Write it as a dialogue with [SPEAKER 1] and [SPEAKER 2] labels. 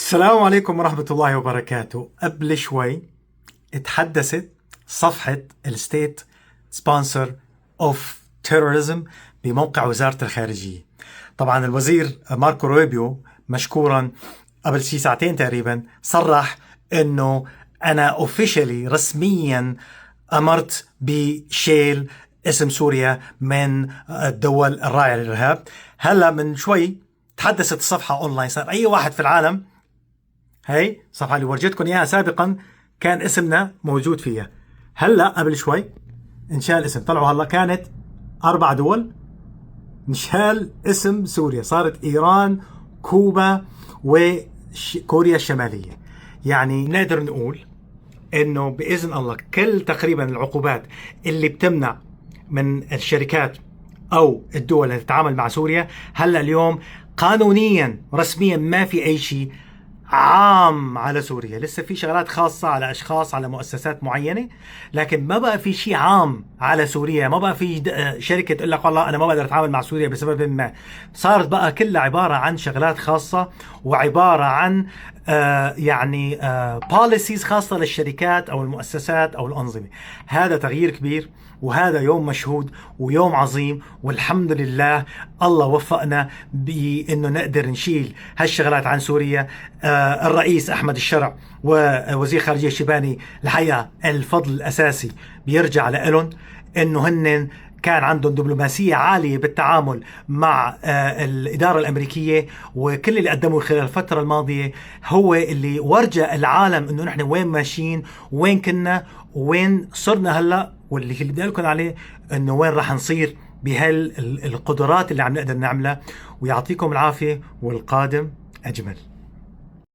[SPEAKER 1] السلام عليكم ورحمة الله وبركاته. قبل شوي اتحدثت صفحة الستيت سبونسر اوف تيروريزم بموقع وزارة الخارجية. طبعا الوزير ماركو روبيو مشكورا قبل شي ساعتين تقريبا صرح انه انا اوفيشلي رسميا امرت بشيل اسم سوريا من الدول الراعية للإرهاب. هلا من شوي تحدثت الصفحة اونلاين، صار اي واحد في العالم، هي الصفحة اللي ورجيتكم اياها سابقا كان اسمنا موجود فيها، هلا قبل شوي انشال اسم، طلعوا هلا كانت 4 دول انشال اسم سوريا، صارت ايران، كوبا وكوريا الشمالية. يعني نقدر نقول انه باذن الله كل تقريبا العقوبات اللي بتمنع من الشركات او الدول اللي تتعامل مع سوريا هلا اليوم قانونيا رسميا ما في اي شيء عام على سوريا. لسه في شغلات خاصة على أشخاص على مؤسسات معينة، لكن ما بقى في شيء عام على سوريا. ما بقى في شركة تقول لك والله أنا ما بقدر أتعامل مع سوريا بسبب ما. صارت بقى كلها عبارة عن شغلات خاصة وعبارة عن policies خاصة للشركات أو المؤسسات أو الأنظمة. هذا تغيير كبير وهذا يوم مشهود ويوم عظيم، والحمد لله الله وفقنا بأنه نقدر نشيل هالشغلات عن سوريا. الرئيس أحمد الشرع ووزير خارجية الشيباني الحقيقة الفضل الأساسي بيرجع لهم، أنه هن كان عندهم دبلوماسية عالية بالتعامل مع الإدارة الأمريكية، وكل اللي قدموه خلال الفترة الماضية هو اللي ورجى العالم أنه نحن وين ماشيين، وين كنا وين صرنا هلأ، واللي بدي أقول لكم عليه أنه وين راح نصير بهالقدرات اللي عم نقدر نعملها. ويعطيكم العافية والقادم أجمل.